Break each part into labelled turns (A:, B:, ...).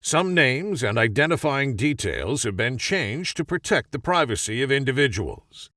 A: Some names and identifying details have been changed to protect the privacy of individuals.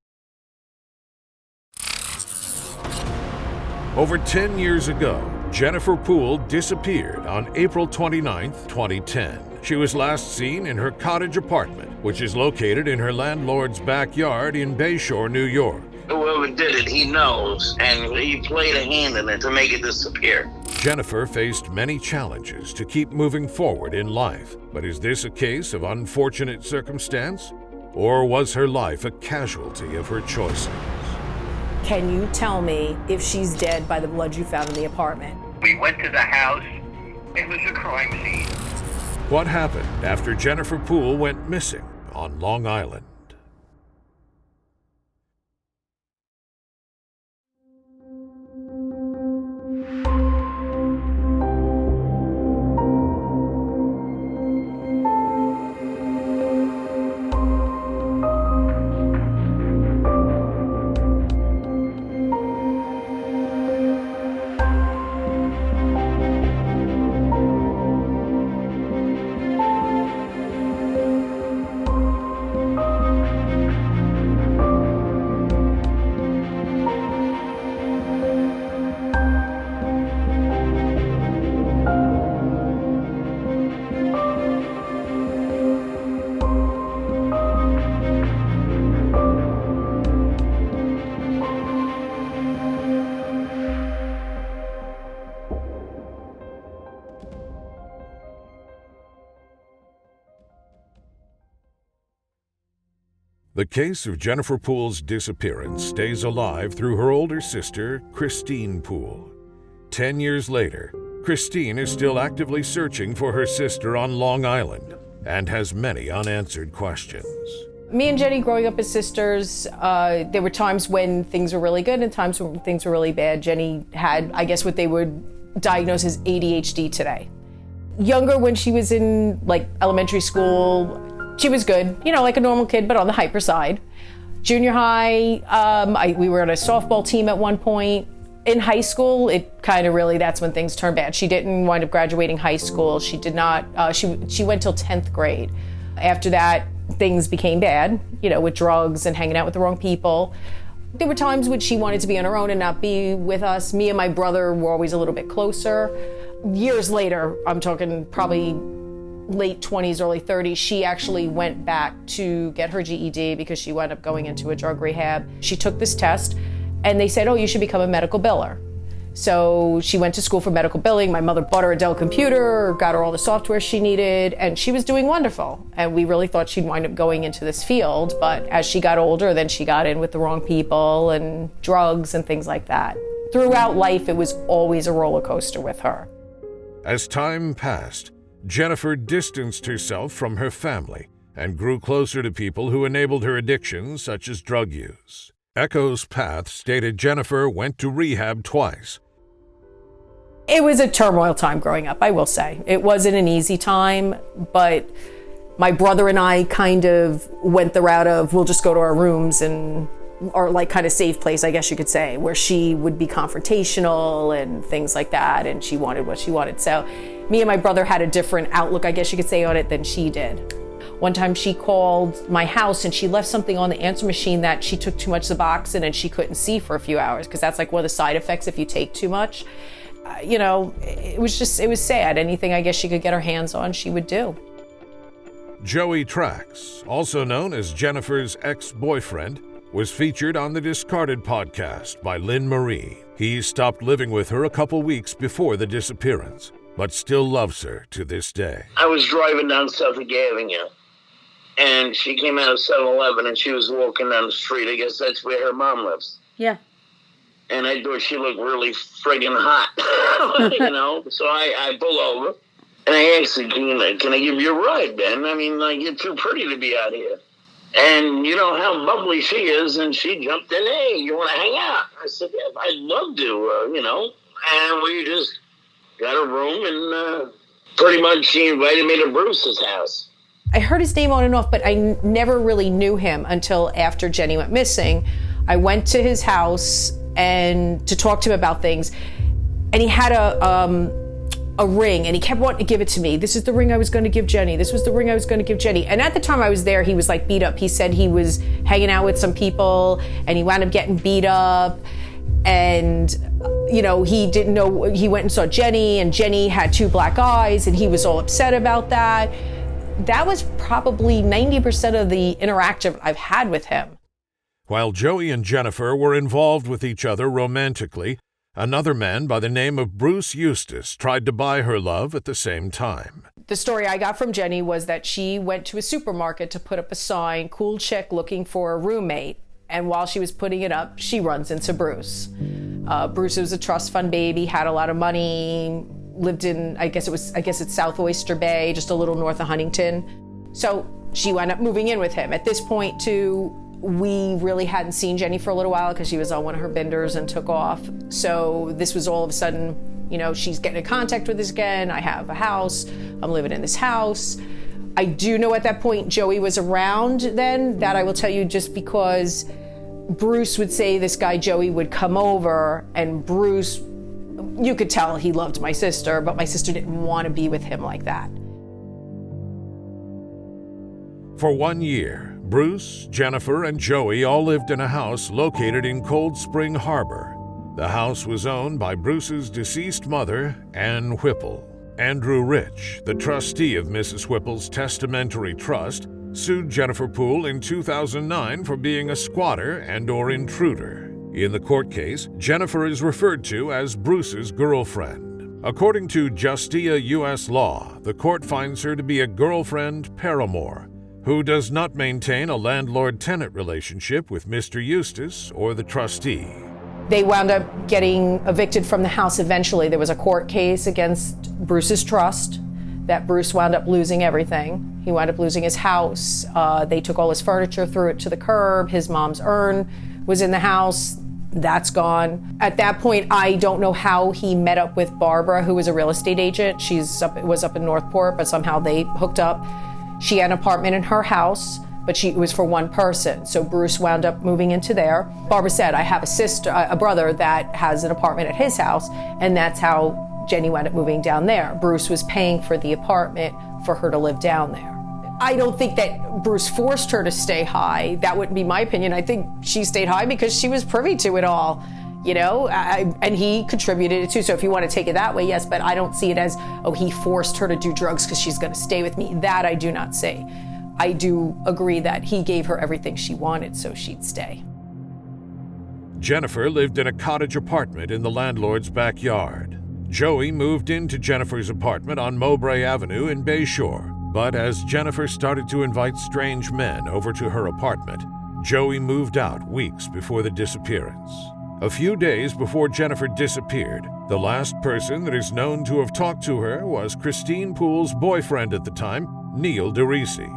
A: Over 10 years ago, Jennifer Poole disappeared on April 29, 2010. She was last seen in her cottage apartment, which is located in her landlord's backyard in Bayshore, New York.
B: Whoever did it, he knows, and he played a hand in it to make it disappear.
A: Jennifer faced many challenges to keep moving forward in life, but is this a case of unfortunate circumstance? Or was her life a casualty of her choices?
C: Can you tell me if she's dead by the blood you found in the apartment?
D: We went to the house. It was a crime scene.
A: What happened after Jennifer Poole went missing on Long Island? The case of Jennifer Poole's disappearance stays alive through her older sister, Christine Poole. 10 years later, Christine is still actively searching for her sister on Long Island and has many unanswered questions.
C: Me and Jenny growing up as sisters, there were times when things were really good and times when things were really bad. Jenny had, I guess, what they would diagnose as ADHD today. Younger, when she was in elementary school, she was good, like a normal kid, but on the hyper side. Junior high, we were on a softball team at one point. In high school, it kind of really, that's when things turned bad. She didn't wind up graduating high school. She did not, she went till 10th grade. After that, things became bad, with drugs and hanging out with the wrong people. There were times when she wanted to be on her own and not be with us. Me and my brother were always a little bit closer. Years later, I'm talking probably late 20s, early 30s, she actually went back to get her GED because she wound up going into a drug rehab. She took this test and they said, oh, you should become a medical biller. So she went to school for medical billing. My mother bought her a Dell computer, got her all the software she needed, and she was doing wonderful. And we really thought she'd wind up going into this field, but as she got older, then she got in with the wrong people and drugs and things like that. Throughout life, it was always a roller coaster with her.
A: As time passed, Jennifer distanced herself from her family and grew closer to people who enabled her addictions, such as drug use. Echo's Path stated Jennifer went to rehab twice.
C: It was a turmoil time growing up, I will say. It wasn't an easy time, but my brother and I kind of went the route of we'll just go to our rooms and or kind of safe place, I guess you could say, where she would be confrontational and things like that, and she wanted what she wanted. So me and my brother had a different outlook, I guess you could say, on it than she did. One time she called my house and she left something on the answer machine that she took too much Suboxone and she couldn't see for a few hours, because that's one of the side effects if you take too much. It was sad. Anything I guess she could get her hands on, she would do.
A: Joey Trax, also known as Jennifer's ex-boyfriend, was featured on the Discarded podcast by Lynn Marie. He stopped living with her a couple weeks before the disappearance, but still loves her to this day.
B: I was driving down Suffolk Avenue, and she came out of 7-Eleven, and she was walking down the street. I guess that's where her mom lives.
C: Yeah. And
B: I thought she looked really friggin' hot, So I pull over, and I asked her, can I give you a ride, Ben? I mean, you're too pretty to be out here. And you know how bubbly she is, and she jumped in, hey, you want to hang out? I said, yeah, I'd love to, And we just got a room, and pretty much she invited me to Bruce's house.
C: I heard his name on and off, but I never really knew him until after Jenny went missing. I went to his house and to talk to him about things, and he had a a ring, and he kept wanting to give it to me. This is the ring I was going to give Jenny. This was the ring I was going to give Jenny. And at the time I was there, he was like beat up. He said he was hanging out with some people and he wound up getting beat up. And, you know, he didn't know, he went and saw Jenny, and Jenny had 2 black eyes, and he was all upset about that. That was probably 90% of the interaction I've had with him.
A: While Joey and Jennifer were involved with each other romantically, another man by the name of Bruce Eustis tried to buy her love at the same time.
C: The story I got from Jenny was that she went to a supermarket to put up a sign, cool chick looking for a roommate. And while she was putting it up, she runs into Bruce. Bruce was a trust fund baby, had a lot of money, lived in, I guess it's South Oyster Bay, just a little north of Huntington. So she wound up moving in with him. At this point, too, we really hadn't seen Jenny for a little while because she was on one of her benders and took off. So this was all of a sudden, you know, she's getting in contact with us again. I have a house. I'm living in this house. I do know at that point Joey was around then. That I will tell you, just because Bruce would say this guy Joey would come over, and Bruce, you could tell he loved my sister, but my sister didn't want to be with him like that.
A: For 1 year, Bruce, Jennifer, and Joey all lived in a house located in Cold Spring Harbor. The house was owned by Bruce's deceased mother, Ann Whipple. Andrew Rich, the trustee of Mrs. Whipple's testamentary trust, sued Jennifer Poole in 2009 for being a squatter and/or intruder. In the court case, Jennifer is referred to as Bruce's girlfriend. According to Justia U.S. law, the court finds her to be a girlfriend paramour who does not maintain a landlord-tenant relationship with Mr. Eustis or the trustee.
C: They wound up getting evicted from the house eventually. There was a court case against Bruce's trust that Bruce wound up losing everything. He wound up losing his house. They took all his furniture, threw it to the curb. His mom's urn was in the house. That's gone. At that point, I don't know how he met up with Barbara, who was a real estate agent. Was up in Northport, but somehow they hooked up. She had an apartment in her house, but it was for one person. So Bruce wound up moving into there. Barbara said, I have a brother that has an apartment at his house, and that's how Jenny wound up moving down there. Bruce was paying for the apartment for her to live down there. I don't think that Bruce forced her to stay high. That wouldn't be my opinion. I think she stayed high because she was privy to it all, you know, and he contributed it too. So if you want to take it that way, yes, but I don't see it as, oh, he forced her to do drugs because she's going to stay with me. That I do not say. I do agree that he gave her everything she wanted so she'd stay.
A: Jennifer lived in a cottage apartment in the landlord's backyard. Joey moved into Jennifer's apartment on Mowbray Avenue in Bayshore. But as Jennifer started to invite strange men over to her apartment, Joey moved out weeks before the disappearance. A few days before Jennifer disappeared, the last person that is known to have talked to her was Christine Poole's boyfriend at the time, Neil DeRisi.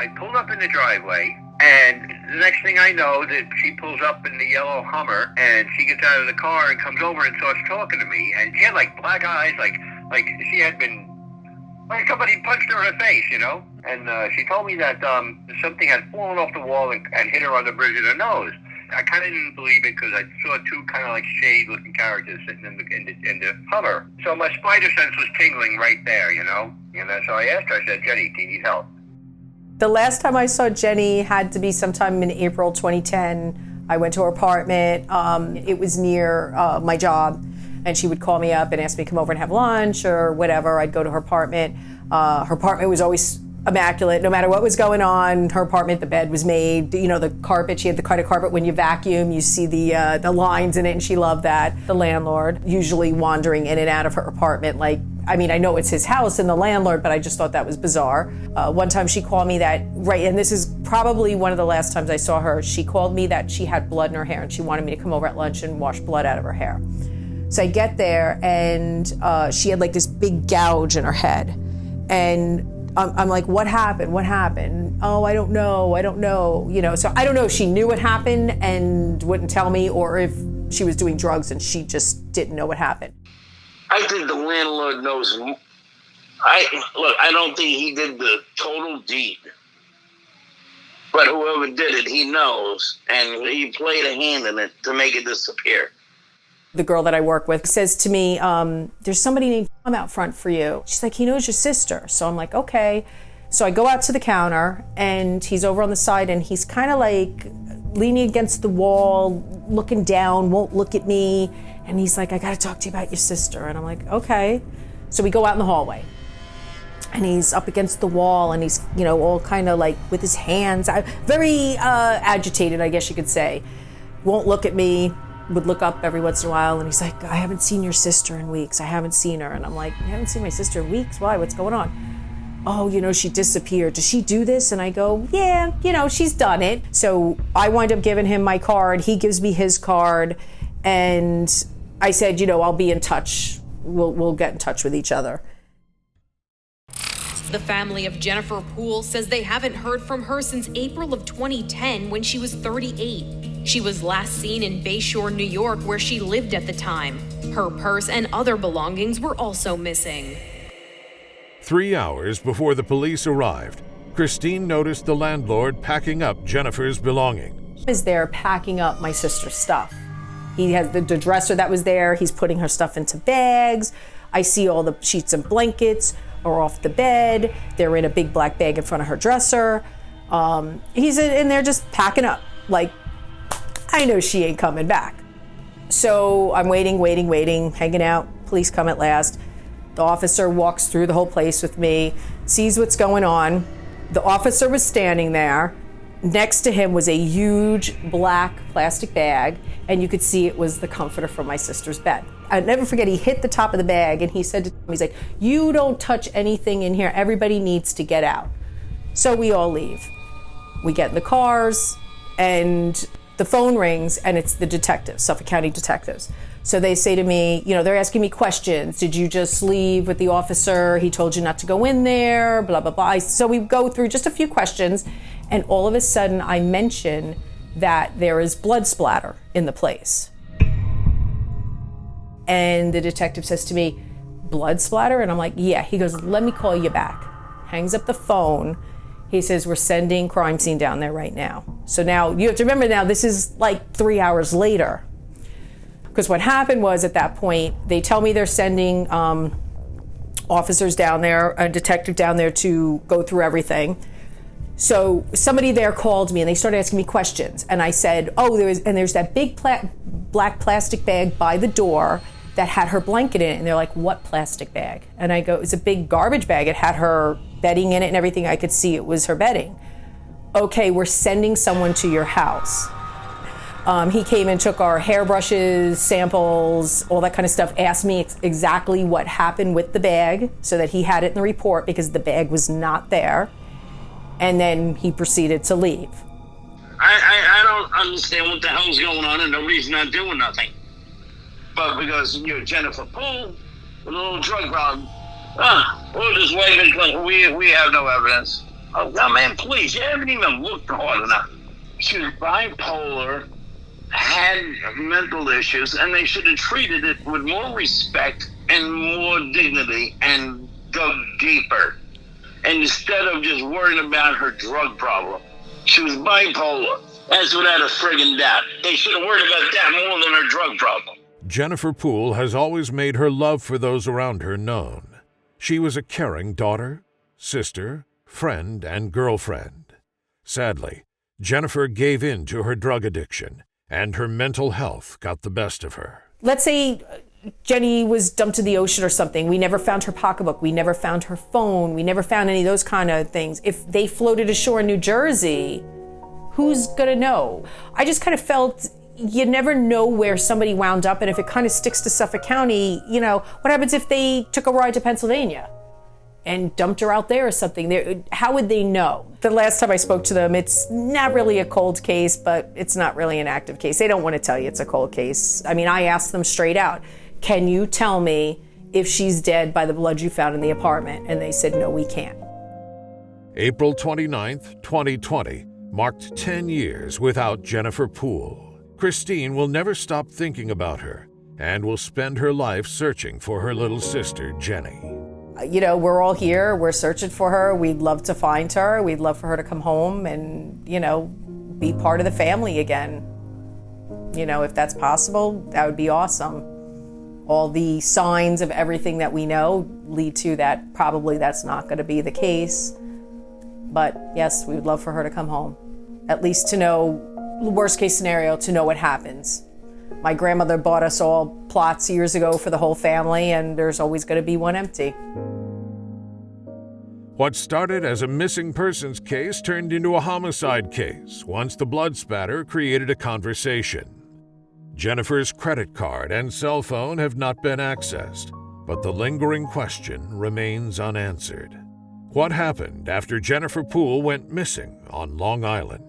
D: I pulled up in the driveway, and the next thing I know, that she pulls up in the yellow Hummer, and she gets out of the car and comes over and starts talking to me. And she had like black eyes, like she had been, like somebody punched her in the face, you know. And she told me that something had fallen off the wall and hit her on the bridge of the nose. I kind of didn't believe it because I saw 2 kind of like shade-looking characters sitting in the Hummer. So my spider sense was tingling right there, you know. So I asked her, I said, Jenny, do you need help?
C: The last time I saw Jenny had to be sometime in April 2010. I went to her apartment. It was near my job, and she would call me up and ask me to come over and have lunch or whatever. I'd go to her apartment. Her apartment was always immaculate. No matter what was going on, her apartment, the bed was made. You know, the carpet, she had the kind of carpet when you vacuum, you see the lines in it, and she loved that. The landlord, usually wandering in and out of her apartment, like, I mean, I know it's his house and the landlord, but I just thought that was bizarre. One time she called me that, and this is probably one of the last times I saw her, she called me that she had blood in her hair and she wanted me to come over at lunch and wash blood out of her hair. So I get there and she had like this big gouge in her head. And I'm like, what happened? What happened? Oh, I don't know. You know, so I don't know if she knew what happened and wouldn't tell me, or if she was doing drugs and she just didn't know what happened.
B: I think the landlord knows. I don't think he did the total deed. But whoever did it, he knows. And he played a hand in it to make it disappear.
C: The girl that I work with says to me, there's somebody named Tom out front for you. She's like, he knows your sister. So I'm like, okay. So I go out to the counter and he's over on the side and he's kind of like leaning against the wall, looking down, won't look at me. And he's like, I got to talk to you about your sister. And I'm like, okay. So we go out in the hallway and he's up against the wall and he's, all kind of like with his hands, very agitated, I guess you could say. Won't look at me. Would look up every once in a while and he's like, I haven't seen your sister in weeks. I haven't seen her. And I'm like, you haven't seen my sister in weeks? Why? What's going on? Oh, she disappeared. Does she do this? And I go, yeah, she's done it. So I wind up giving him my card. He gives me his card. And I said, I'll be in touch. We'll get in touch with each other.
E: The family of Jennifer Poole says they haven't heard from her since April of 2010 when she was 38. She was last seen in Bayshore, New York, where she lived at the time. Her purse and other belongings were also missing.
A: 3 hours before the police arrived, Christine noticed the landlord packing up Jennifer's belongings.
C: Is there packing up my sister's stuff. He has the dresser that was there. He's putting her stuff into bags. I see all the sheets and blankets are off the bed. They're in a big black bag in front of her dresser. He's in there just packing up. Like, I know she ain't coming back. So I'm waiting, hanging out. Police come at last. The officer walks through the whole place with me, sees what's going on. The officer was standing there. Next to him was a huge black plastic bag, and you could see it was the comforter from my sister's bed. I'll never forget, he hit the top of the bag, and he said to me, he's like, you don't touch anything in here. Everybody needs to get out. So we all leave. We get in the cars, and the phone rings, and it's the detectives, Suffolk County detectives. So they say to me, they're asking me questions. Did you just leave with the officer? He told you not to go in there, blah, blah, blah. So we go through just a few questions, and all of a sudden I mention that there is blood splatter in the place. And the detective says to me, blood splatter? And I'm like, yeah. He goes, let me call you back. Hangs up the phone. He says, we're sending crime scene down there right now. So now, you have to remember now, this is like 3 hours later. Because what happened was at that point, they tell me they're sending officers down there, a detective down there to go through everything. So somebody there called me and they started asking me questions. And I said, there's that big black plastic bag by the door that had her blanket in it. And they're like, what plastic bag? And I go, it's a big garbage bag. It had her bedding in it and everything. I could see it was her bedding. Okay, we're sending someone to your house. He came and took our hairbrushes, samples, all that kind of stuff, asked me exactly what happened with the bag so that he had it in the report because the bag was not there. And then he proceeded to leave.
B: I don't understand what the hell's going on and nobody's not doing nothing. But because you're Jennifer Poole with a little drug problem, we'll just wait until we have no evidence. Oh, man, please, you haven't even looked hard enough. She was bipolar, had mental issues, and they should have treated it with more respect and more dignity and dug deeper. And instead of just worrying about her drug problem, she was bipolar. That's without a friggin' doubt. They should have worried about that more than her drug problem.
A: Jennifer Poole has always made her love for those around her known. She was a caring daughter, sister, friend, and girlfriend. Sadly, Jennifer gave in to her drug addiction, and her mental health got the best of her.
C: Let's say Jenny was dumped in the ocean or something. We never found her pocketbook. We never found her phone. We never found any of those kind of things. If they floated ashore in New Jersey, who's going to know? I just kind of felt you never know where somebody wound up. And if it kind of sticks to Suffolk County, what happens if they took a ride to Pennsylvania and dumped her out there or something? How would they know? The last time I spoke to them, it's not really a cold case, but it's not really an active case. They don't want to tell you it's a cold case. I mean, I asked them straight out, can you tell me if she's dead by the blood you found in the apartment? And they said, no, we can't.
A: April 29th, 2020 marked 10 years without Jennifer Poole. Christine will never stop thinking about her and will spend her life searching for her little sister, Jenny.
C: We're all here. We're searching for her. We'd love to find her. We'd love for her to come home and, be part of the family again. If that's possible, that would be awesome. All the signs of everything that we know lead to that probably that's not going to be the case. But yes, we would love for her to come home. At least to know, worst case scenario, to know what happens. My grandmother bought us all plots years ago for the whole family, and there's always going to be one empty.
A: What started as a missing persons case turned into a homicide case once the blood spatter created a conversation. Jennifer's credit card and cell phone have not been accessed, but the lingering question remains unanswered. What happened after Jennifer Poole went missing on Long Island?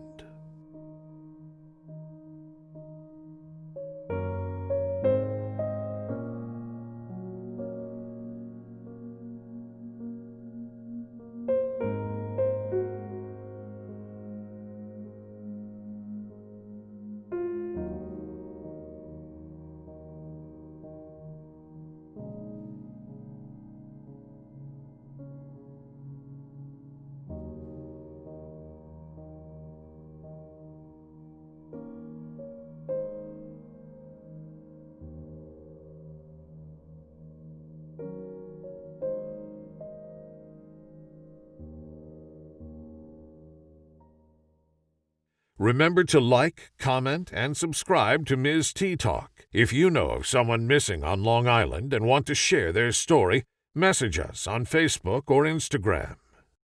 A: Remember to like, comment, and subscribe to Ms. T Talk. If you know of someone missing on Long Island and want to share their story, message us on Facebook or Instagram.